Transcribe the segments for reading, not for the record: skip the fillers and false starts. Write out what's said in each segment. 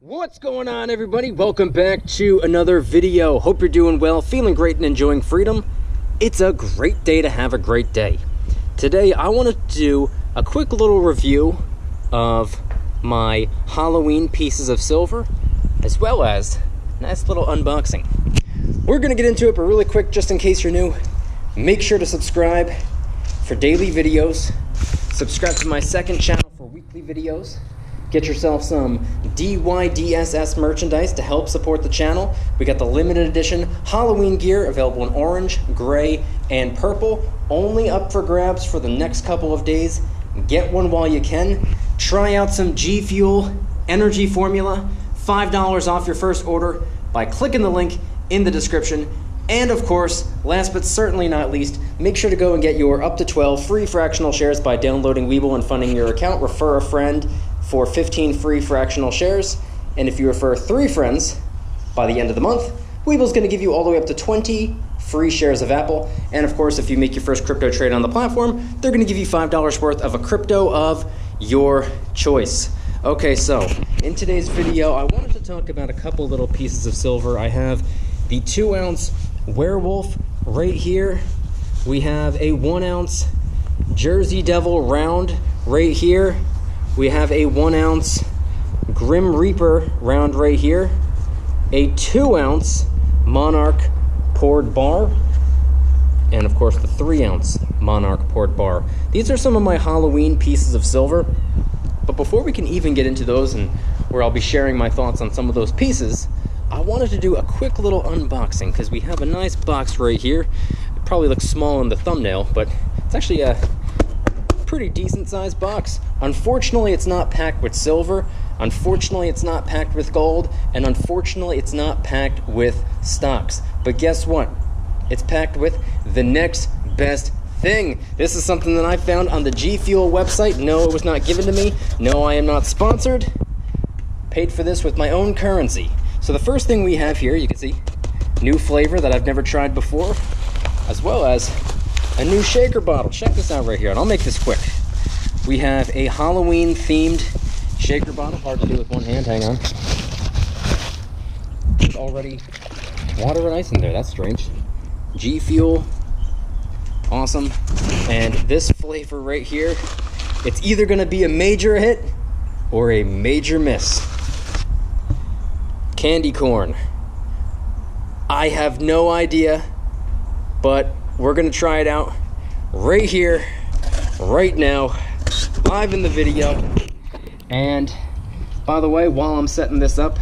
What's going on, everybody? Welcome back to another video. Hope you're doing well, feeling great, and enjoying freedom. It's a great day to have a great day. Today I want to do a quick little review of my Halloween pieces of silver, as well as a nice little unboxing. We're going to get into it, but really quick, just in case you're new, make sure to subscribe for daily videos. Subscribe to my second channel for weekly videos. Get yourself some DYDSS merchandise to help support the channel. We got the limited edition Halloween gear available in orange, gray, and purple. Only up for grabs for the next couple of days. Get one while you can. Try out some G Fuel energy formula. $5 off your first order by clicking the link in the description. And of course, last but certainly not least, make sure to go and get your up to 12 free fractional shares by downloading Webull and funding your account. Refer a friend for 15 free fractional shares. And if you refer 3 friends by the end of the month, Webull's going to give you all the way up to 20 free shares of Apple. And of course, if you make your first crypto trade on the platform, they're going to give you $5 worth of a crypto of your choice. Okay, so in today's video, I wanted to talk about a couple little pieces of silver. I have the 2-ounce werewolf right here. We have a 1-ounce Jersey Devil round right here. We have a 1-ounce Grim Reaper round right here. A 2-ounce Monarch poured bar. And of course the 3-ounce Monarch poured bar. These are some of my Halloween pieces of silver. But before we can even get into those, and where I'll be sharing my thoughts on some of those pieces, I wanted to do a quick little unboxing because we have a nice box right here. It probably looks small in the thumbnail, but it's actually a pretty decent sized box. Unfortunately, it's not packed with silver. Unfortunately, it's not packed with gold. And unfortunately, it's not packed with stocks. But guess what? It's packed with the next best thing. This is something that I found on the G Fuel website. No, it was not given to me. No, I am not sponsored. Paid for this with my own currency. So the first thing we have here, you can see, new flavor that I've never tried before, as well as a new shaker bottle. Check this out right here, and I'll make this quick. We have a Halloween themed shaker bottle. Hard to do with one hand, hang on. There's already water and ice in there, that's strange. G Fuel, awesome. And this flavor right here, it's either gonna be a major hit or a major miss. Candy corn. I have no idea, but we're gonna try it out right here, right now, live in the video. And by the way, while I'm setting this up,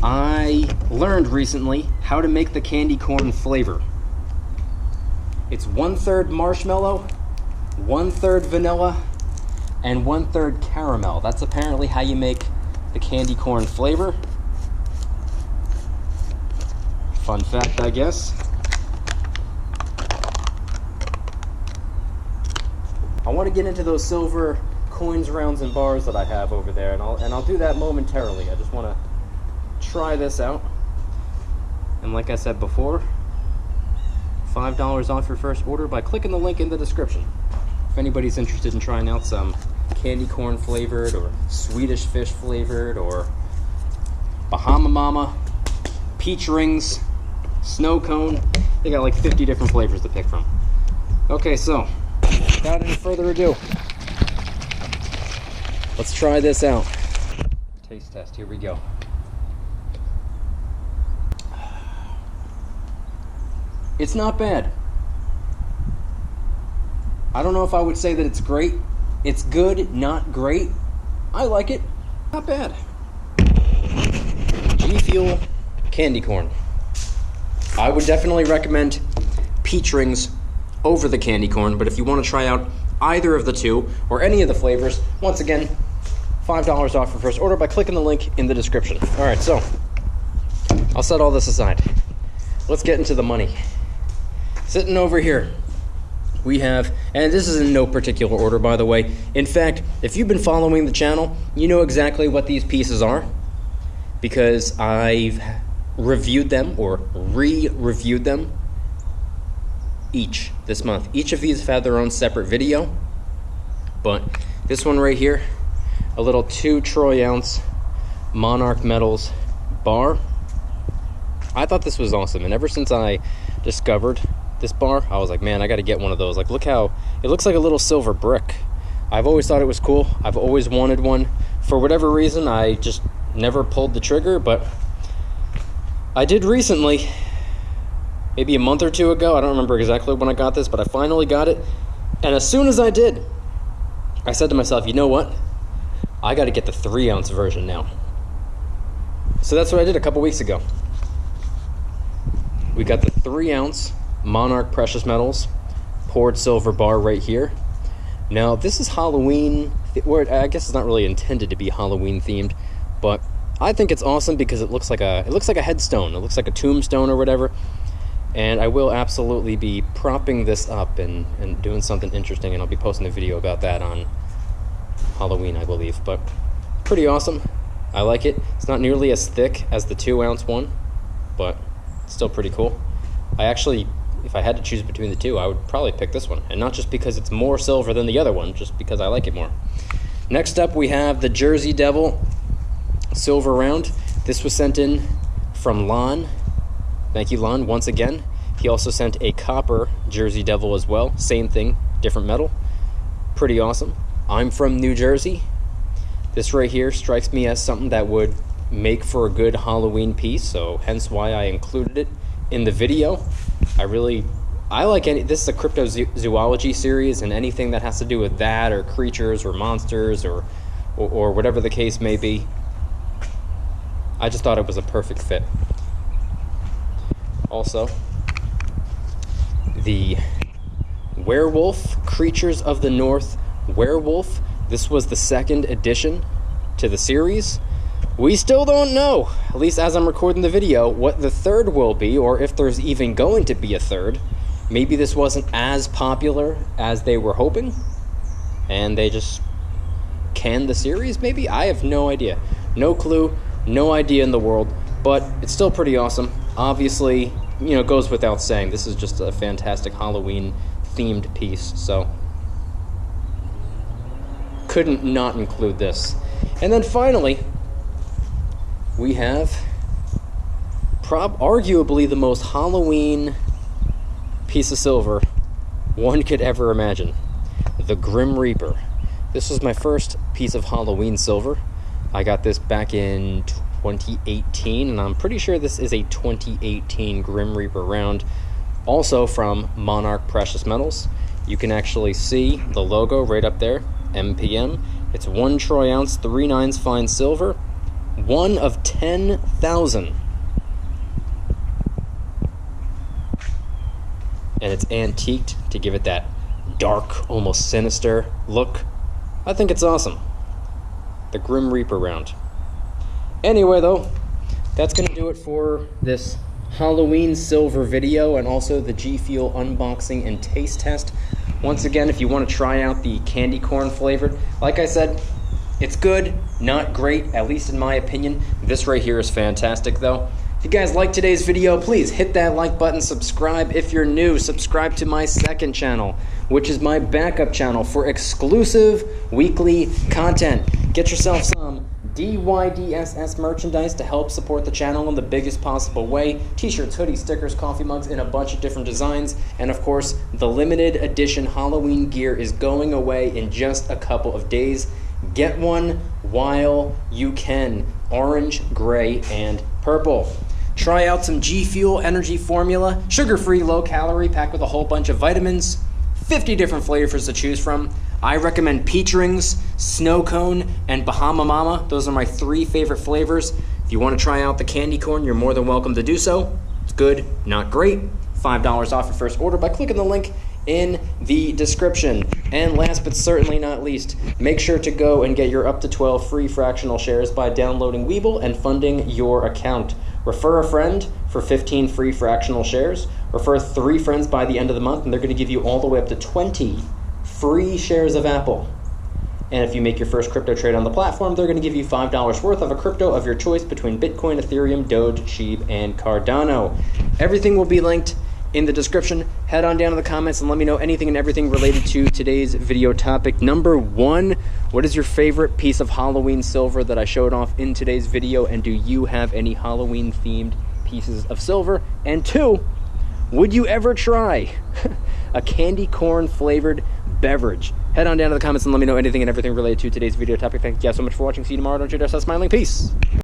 I learned recently how to make the candy corn flavor. It's 1/3 marshmallow, 1/3 vanilla, and 1/3 caramel. That's apparently how you make the candy corn flavor. Fun fact, I guess. I want to get into those silver coins, rounds, and bars that I have over there, and I'll do that momentarily. I just want to try this out. And like I said before, $5 off your first order by clicking the link in the description. If anybody's interested in trying out some candy corn flavored, or Swedish fish flavored, or Bahama Mama, peach rings, snow cone, they got like 50 different flavors to pick from. Okay, so without any further ado, let's try this out. Taste test, here we go. It's not bad. I don't know if I would say that it's great. It's good, not great. I like it. Not bad. G Fuel candy corn. I would definitely recommend peach rings over the candy corn, but if you want to try out either of the two or any of the flavors, once again, $5 off your first order by clicking the link in the description. All right, so I'll set all this aside. Let's get into the money. Sitting over here, we have, and this is in no particular order, by the way. In fact, if you've been following the channel, you know exactly what these pieces are, because I've reviewed them or re-reviewed them each this month. Each of these have had their own separate video, but this one right here, a little 2 troy ounce Monarch Metals bar. I thought this was awesome, and ever since I discovered this bar, I was like, man, I got to get one of those. Like, look how it looks, like a little silver brick. I've always thought it was cool. I've always wanted one. For whatever reason, I just never pulled the trigger, but I did recently, maybe a month or two ago. I don't remember exactly when I got this, but I finally got it. And as soon as I did, I said to myself, you know what? I got to get the 3-ounce version now. So that's what I did a couple weeks ago. We got the 3-ounce Monarch Precious Metals poured silver bar right here. Now, this is Halloween, or I guess it's not really intended to be Halloween themed, but I think it's awesome because it looks like a headstone. It looks like a tombstone or whatever. And I will absolutely be propping this up and doing something interesting, and I'll be posting a video about that on Halloween, I believe. But pretty awesome. I like it. It's not nearly as thick as the 2-ounce one, but it's still pretty cool. I actually, if I had to choose between the two, I would probably pick this one. And not just because it's more silver than the other one, just because I like it more. Next up, we have the Jersey Devil silver round. This was sent in from Lon. Thank you, Lon, once again. He also sent a copper Jersey Devil as well. Same thing, different metal. Pretty awesome. I'm from New Jersey. This right here strikes me as something that would make for a good Halloween piece, so hence why I included it in the video. I like this is a cryptozoology series, and anything that has to do with that, or creatures, or monsters, or whatever the case may be. I just thought it was a perfect fit. Also, the Werewolf, Creatures of the North Werewolf. This was the 2nd edition to the series. We still don't know, at least as I'm recording the video, what the 3rd will be, or if there's even going to be a 3rd. Maybe this wasn't as popular as they were hoping, and they just canned the series, maybe? I have no idea. No clue, no idea in the world, but it's still pretty awesome. Obviously, you know, it goes without saying, this is just a fantastic Halloween-themed piece, so couldn't not include this. And then finally, we have arguably the most Halloween piece of silver one could ever imagine. The Grim Reaper. This was my first piece of Halloween silver. I got this back in 2018, and I'm pretty sure this is a 2018 Grim Reaper round. Also from Monarch Precious Metals. You can actually see the logo right up there, MPM. It's 1 troy ounce, 3/9 fine silver. 1 of 10,000. And it's antiqued to give it that dark, almost sinister look. I think it's awesome. The Grim Reaper round. Anyway, though, that's going to do it for this Halloween silver video, and also the G Fuel unboxing and taste test. Once again, if you want to try out the candy corn flavored, like I said, it's good, not great, at least in my opinion. This right here is fantastic, though. If you guys liked today's video, please hit that like button, subscribe if you're new, subscribe to my 2nd channel, which is my backup channel for exclusive weekly content. Get yourself some DYDSS merchandise to help support the channel in the biggest possible way. T-shirts, hoodies, stickers, coffee mugs in a bunch of different designs. And of course, the limited edition Halloween gear is going away in just a couple of days. Get one while you can. Orange, gray, and purple. Try out some G Fuel energy formula, sugar-free, low-calorie, packed with a whole bunch of vitamins, 50 different flavors to choose from. I recommend Peach Rings, Snow Cone, and Bahama Mama. Those are my 3 favorite flavors. If you want to try out the candy corn, you're more than welcome to do so. It's good, not great. $5 off your first order by clicking the link in the description. And last but certainly not least, make sure to go and get your up to 12 free fractional shares by downloading Webull and funding your account. Refer a friend for 15 free fractional shares. Refer 3 friends by the end of the month, and they're going to give you all the way up to 20 free shares of Apple. And if you make your first crypto trade on the platform, they're going to give you $5 worth of a crypto of your choice between Bitcoin, Ethereum, Doge, SHIB, and Cardano. Everything will be linked in the description. Head on down to the comments and let me know anything and everything related to today's video topic. Number 1 What is your favorite piece of Halloween silver that I showed off in today's video? And do you have any Halloween themed pieces of silver? And 2, would you ever try a candy corn flavored beverage? Head on down to the comments and let me know anything and everything related to today's video topic. Thank you guys so much for watching. See you tomorrow. Don't you dare stop smiling. Peace.